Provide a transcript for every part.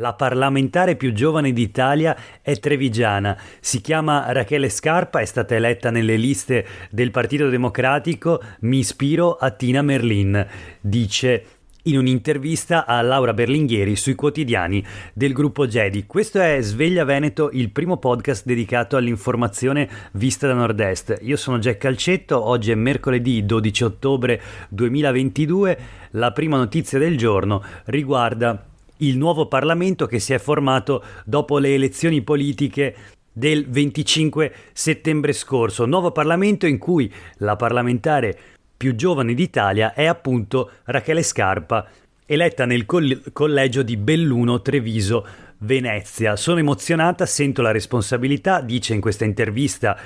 La parlamentare più giovane d'Italia è trevigiana, si chiama Rachele Scarpa, è stata eletta nelle liste del Partito Democratico, mi ispiro a Tina Merlin, dice in un'intervista a Laura Berlinghieri sui quotidiani del gruppo Gedi. Questo è Sveglia Veneto, il primo podcast dedicato all'informazione vista da nord-est. Io sono Jack Calcetto, oggi è mercoledì 12 ottobre 2022, la prima notizia del giorno riguarda il nuovo Parlamento che si è formato dopo le elezioni politiche del 25 settembre scorso. Nuovo Parlamento in cui la parlamentare più giovane d'Italia è appunto Rachele Scarpa, eletta nel collegio di Belluno Treviso Venezia. Sono emozionata, sento la responsabilità, dice in questa intervista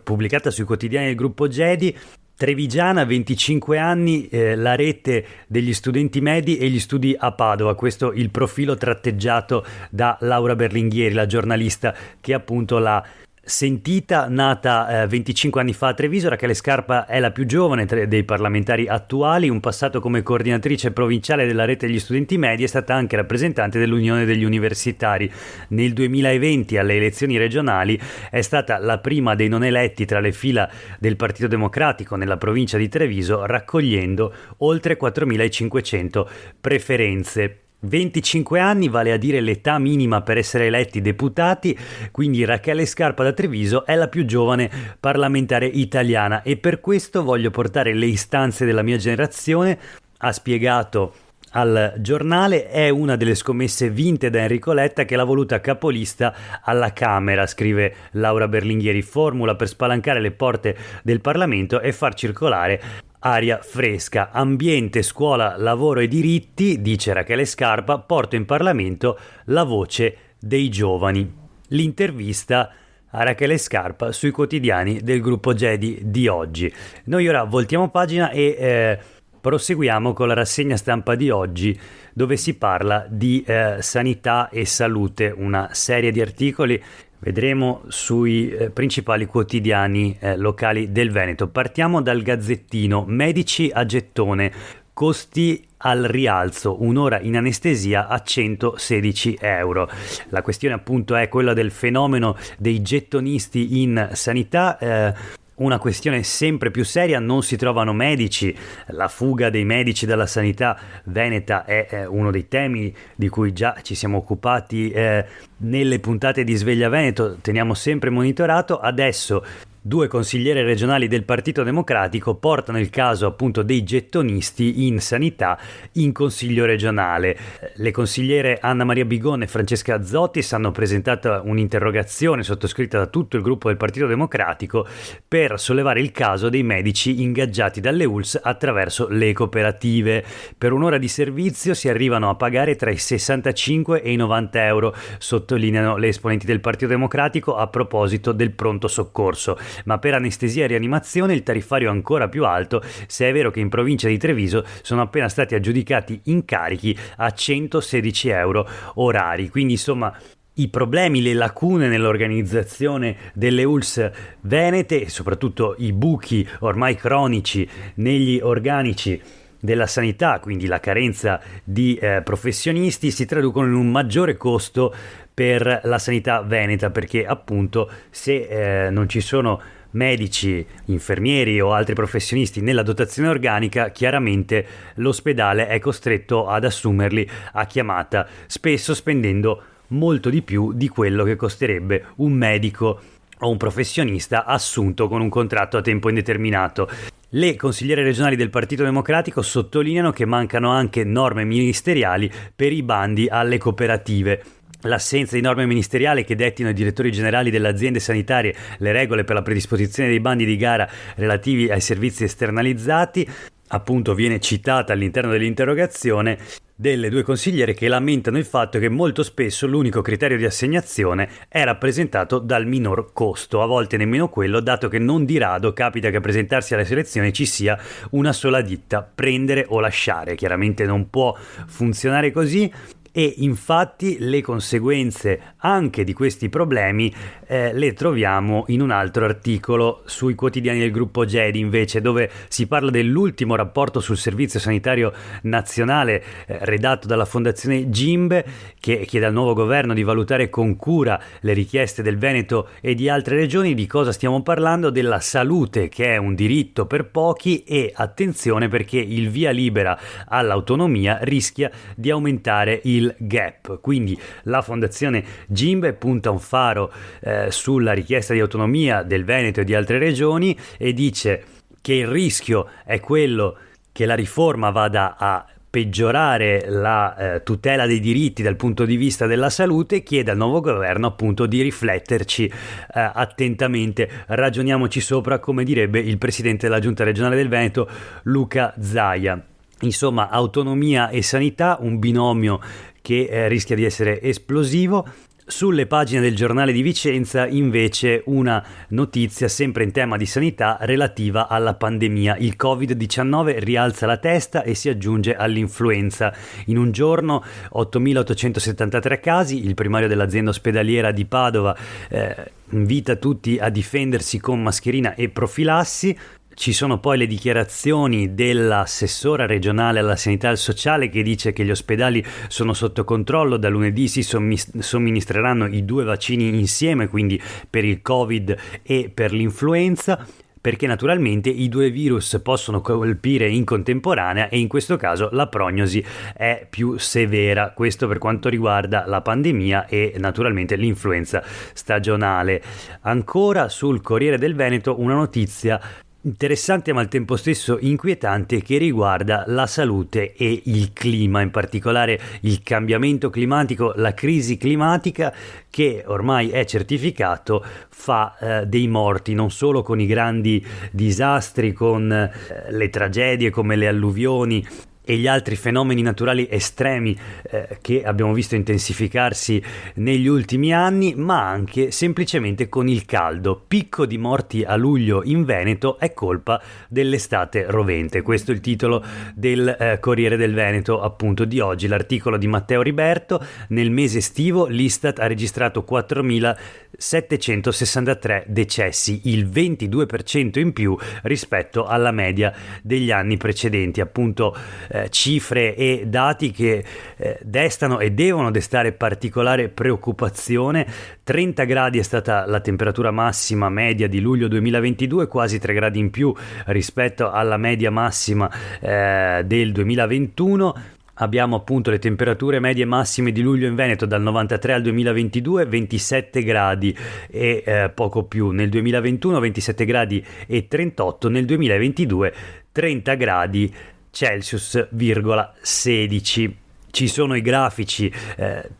pubblicata sui quotidiani del gruppo Gedi. Trevigiana, 25 anni, la rete degli studenti medi e gli studi a Padova. Questo il profilo tratteggiato da Laura Berlinghieri, la giornalista che appunto l'ha sentita, nata 25 anni fa a Treviso. Rachele Scarpa è la più giovane dei parlamentari attuali, un passato come coordinatrice provinciale della rete degli studenti medi, è stata anche rappresentante dell'Unione degli Universitari. Nel 2020 alle elezioni regionali è stata la prima dei non eletti tra le fila del Partito Democratico nella provincia di Treviso, raccogliendo oltre 4.500 preferenze. 25 anni vale a dire l'età minima per essere eletti deputati, quindi Rachele Scarpa da Treviso è la più giovane parlamentare italiana e per questo voglio portare le istanze della mia generazione, ha spiegato al giornale. È una delle scommesse vinte da Enrico Letta che l'ha voluta capolista alla Camera, scrive Laura Berlinghieri, formula per spalancare le porte del Parlamento e far circolare aria fresca. Ambiente, scuola, lavoro e diritti, dice Rachele Scarpa, porto in Parlamento la voce dei giovani. L'intervista a Rachele Scarpa sui quotidiani del gruppo Gedi di oggi. Noi ora voltiamo pagina e proseguiamo con la rassegna stampa di oggi, dove si parla di sanità e salute, una serie di articoli. Vedremo sui principali quotidiani locali del Veneto. Partiamo dal Gazzettino. Medici a gettone, costi al rialzo, un'ora in anestesia a 116 euro. La questione appunto è quella del fenomeno dei gettonisti in sanità. Una questione sempre più seria, non si trovano medici, la fuga dei medici dalla sanità veneta è uno dei temi di cui già ci siamo occupati nelle puntate di Sveglia Veneto, teniamo sempre monitorato. Adesso due consigliere regionali del Partito Democratico portano il caso appunto dei gettonisti in sanità in consiglio regionale. Le consigliere Anna Maria Bigon e Francesca Azzottis hanno presentato un'interrogazione sottoscritta da tutto il gruppo del Partito Democratico per sollevare il caso dei medici ingaggiati dalle ULSS attraverso le cooperative. Per un'ora di servizio si arrivano a pagare tra i 65 e i 90 euro, sottolineano le esponenti del Partito Democratico a proposito del pronto soccorso. Ma per anestesia e rianimazione il tariffario è ancora più alto, se è vero che in provincia di Treviso sono appena stati aggiudicati incarichi a 116 euro orari. Quindi insomma i problemi, le lacune nell'organizzazione delle ULSS venete e soprattutto i buchi ormai cronici negli organici della sanità, quindi la carenza di professionisti, si traducono in un maggiore costo per la sanità veneta, perché appunto se non ci sono medici, infermieri o altri professionisti nella dotazione organica, chiaramente l'ospedale è costretto ad assumerli a chiamata, spesso spendendo molto di più di quello che costerebbe un medico o un professionista assunto con un contratto a tempo indeterminato. Le consigliere regionali del Partito Democratico sottolineano che mancano anche norme ministeriali per i bandi alle cooperative. L'assenza di norme ministeriali che dettino ai direttori generali delle aziende sanitarie le regole per la predisposizione dei bandi di gara relativi ai servizi esternalizzati, appunto, viene citata all'interno dell'interrogazione delle due consigliere che lamentano il fatto che molto spesso l'unico criterio di assegnazione è rappresentato dal minor costo, a volte nemmeno quello, dato che non di rado capita che a presentarsi alle selezioni ci sia una sola ditta, prendere o lasciare. Chiaramente non può funzionare così e infatti le conseguenze anche di questi problemi le troviamo in un altro articolo sui quotidiani del gruppo GEDI, invece, dove si parla dell'ultimo rapporto sul servizio sanitario nazionale redatto dalla fondazione GIMBE, che chiede al nuovo governo di valutare con cura le richieste del Veneto e di altre regioni. Di cosa stiamo parlando? Della salute, che è un diritto per pochi, e attenzione perché il via libera all'autonomia rischia di aumentare il gap. Quindi la fondazione GIMBE punta un faro sulla richiesta di autonomia del Veneto e di altre regioni e dice che il rischio è quello che la riforma vada a peggiorare la tutela dei diritti dal punto di vista della salute. Chiede al nuovo governo appunto di rifletterci attentamente, ragioniamoci sopra, come direbbe il presidente della giunta regionale del Veneto Luca Zaia. Insomma, autonomia e sanità, un binomio che rischia di essere esplosivo. Sulle pagine del giornale di Vicenza invece una notizia sempre in tema di sanità relativa alla pandemia. Il Covid-19 rialza la testa e si aggiunge all'influenza. In un giorno 8.873 casi, il primario dell'azienda ospedaliera di Padova invita tutti a difendersi con mascherina e profilassi. Ci sono poi le dichiarazioni dell'assessora regionale alla sanità e al sociale, che dice che gli ospedali sono sotto controllo, da lunedì si somministreranno i 2 vaccini insieme, quindi per il Covid e per l'influenza, perché naturalmente i 2 virus possono colpire in contemporanea e in questo caso la prognosi è più severa. Questo per quanto riguarda la pandemia e naturalmente l'influenza stagionale. Ancora sul Corriere del Veneto una notizia interessante ma al tempo stesso inquietante, che riguarda la salute e il clima, in particolare il cambiamento climatico, la crisi climatica, che ormai è certificato fa dei morti, non solo con i grandi disastri, con le tragedie come le alluvioni e gli altri fenomeni naturali estremi che abbiamo visto intensificarsi negli ultimi anni, ma anche semplicemente con il caldo. Picco di morti a luglio in Veneto è colpa dell'estate rovente. Questo è il titolo del Corriere del Veneto appunto di oggi, l'articolo di Matteo Riberto. Nel mese estivo l'Istat ha registrato 4.763 decessi, il 22% in più rispetto alla media degli anni precedenti. Appunto cifre e dati che destano e devono destare particolare preoccupazione. 30 gradi è stata la temperatura massima media di luglio 2022, quasi 3 gradi in più rispetto alla media massima del 2021. Abbiamo appunto le temperature medie massime di luglio in Veneto dal 93 al 2022, 27 gradi e poco più. Nel 2021 27 gradi e 38, nel 2022 30 gradi Celsius, 16. Ci sono i grafici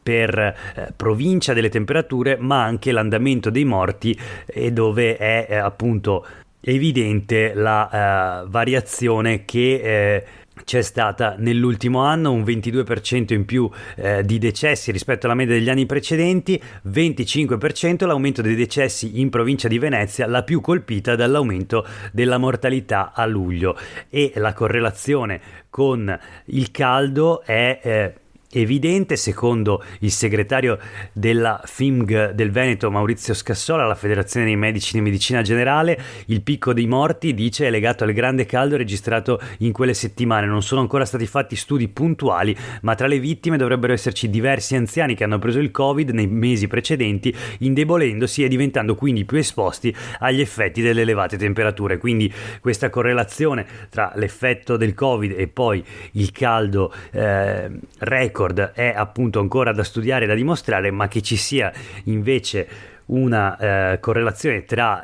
per provincia delle temperature, ma anche l'andamento dei morti, e dove è appunto evidente la variazione che c'è stata nell'ultimo anno, un 22% in più di decessi rispetto alla media degli anni precedenti, 25% l'aumento dei decessi in provincia di Venezia, la più colpita dall'aumento della mortalità a luglio, e la correlazione con il caldo è evidente. Secondo il segretario della FIMG del Veneto Maurizio Scassola, la Federazione dei Medici di Medicina Generale, il picco dei morti, dice, è legato al grande caldo registrato in quelle settimane. Non sono ancora stati fatti studi puntuali, ma tra le vittime dovrebbero esserci diversi anziani che hanno preso il Covid nei mesi precedenti, indebolendosi e diventando quindi più esposti agli effetti delle elevate temperature. Quindi questa correlazione tra l'effetto del Covid e poi il caldo record è appunto ancora da studiare e da dimostrare, ma che ci sia invece una correlazione tra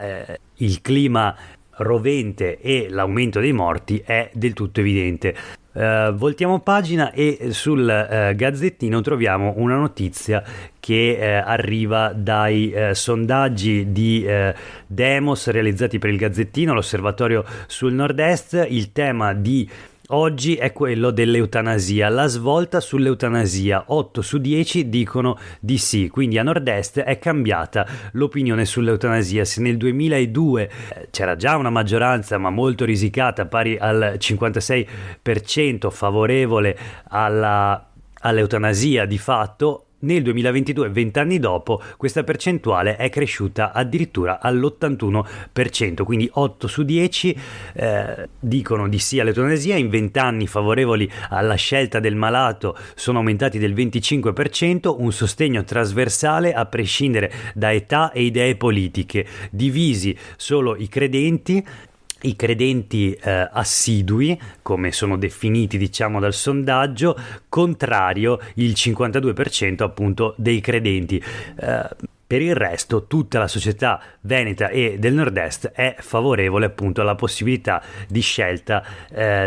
il clima rovente e l'aumento dei morti è del tutto evidente. Voltiamo pagina e sul Gazzettino troviamo una notizia che arriva dai sondaggi di Demos realizzati per il Gazzettino, l'Osservatorio sul Nord-Est. Il tema di oggi è quello dell'eutanasia, la svolta sull'eutanasia. 8 su 10 dicono di sì, quindi a Nord-Est è cambiata l'opinione sull'eutanasia. Se nel 2002 c'era già una maggioranza ma molto risicata, pari al 56% favorevole all'eutanasia di fatto. Nel 2022, 20 anni dopo, questa percentuale è cresciuta addirittura all'81%, quindi 8 su 10 dicono di sì all'eutanasia. In 20 anni favorevoli alla scelta del malato sono aumentati del 25%, un sostegno trasversale a prescindere da età e idee politiche, divisi solo i credenti assidui, come sono definiti diciamo dal sondaggio, contrario il 52% appunto dei credenti. Per il resto tutta la società veneta e del nord-est è favorevole appunto alla possibilità di scelta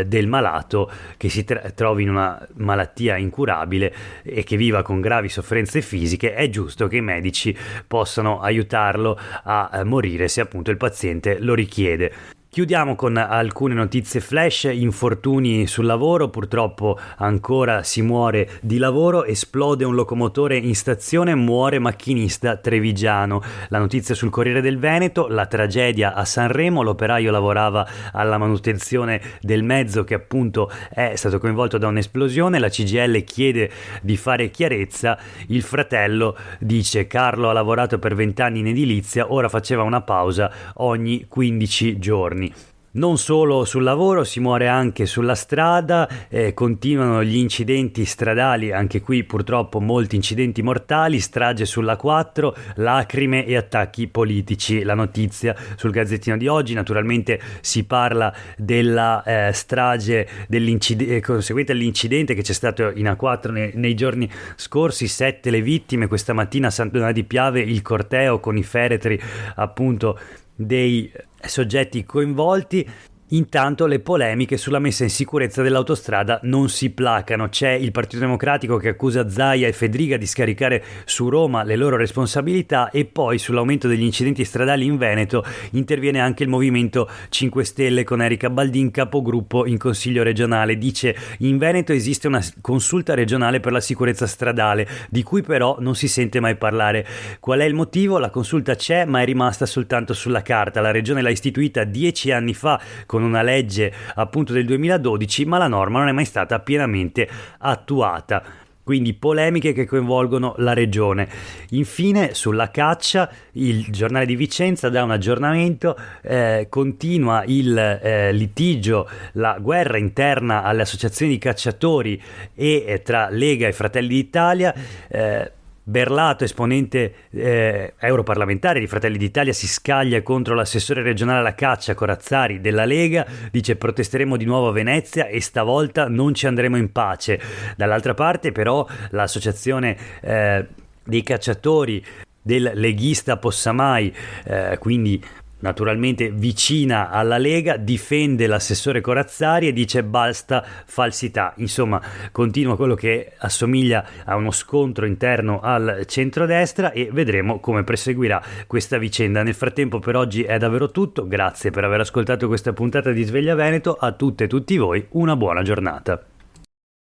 del malato che si trovi in una malattia incurabile e che viva con gravi sofferenze fisiche. È giusto che i medici possano aiutarlo a morire se appunto il paziente lo richiede. Chiudiamo con alcune notizie flash. Infortuni sul lavoro, purtroppo ancora si muore di lavoro, esplode un locomotore in stazione, muore macchinista trevigiano. La notizia sul Corriere del Veneto, la tragedia a Sanremo, l'operaio lavorava alla manutenzione del mezzo che appunto è stato coinvolto da un'esplosione, la CGIL chiede di fare chiarezza, il fratello dice Carlo ha lavorato per 20 anni in edilizia, ora faceva una pausa ogni 15 giorni. Non solo sul lavoro, si muore anche sulla strada, continuano gli incidenti stradali, anche qui purtroppo molti incidenti mortali, strage sulla 4, lacrime e attacchi politici. La notizia sul Gazzettino di oggi, naturalmente si parla della strage conseguente all'incidente che c'è stato in A4 nei giorni scorsi, 7 le vittime, questa mattina a Sant'Anna di Piave il corteo con i feretri appunto dei soggetti coinvolti. Intanto le polemiche sulla messa in sicurezza dell'autostrada non si placano. C'è il Partito Democratico che accusa Zaia e Fedriga di scaricare su Roma le loro responsabilità, e poi sull'aumento degli incidenti stradali in Veneto interviene anche il Movimento 5 Stelle con Erika Baldin, capogruppo in Consiglio regionale. Dice: in Veneto esiste una consulta regionale per la sicurezza stradale di cui però non si sente mai parlare. Qual è il motivo? La consulta c'è ma è rimasta soltanto sulla carta. La regione l'ha istituita 10 anni fa con una legge appunto del 2012, ma la norma non è mai stata pienamente attuata. Quindi polemiche che coinvolgono la regione. Infine sulla caccia, il giornale di Vicenza dà un aggiornamento, continua il litigio, la guerra interna alle associazioni di cacciatori e tra Lega e Fratelli d'Italia. Berlato, esponente europarlamentare di Fratelli d'Italia, si scaglia contro l'assessore regionale alla caccia Corazzari della Lega, dice protesteremo di nuovo a Venezia e stavolta non ci andremo in pace. Dall'altra parte però l'associazione dei cacciatori del leghista Possamai, quindi naturalmente vicina alla Lega, difende l'assessore Corazzari e dice basta falsità. Insomma, continua quello che assomiglia a uno scontro interno al centrodestra e vedremo come proseguirà questa vicenda. Nel frattempo per oggi è davvero tutto, grazie per aver ascoltato questa puntata di Sveglia Veneto, a tutte e tutti voi una buona giornata.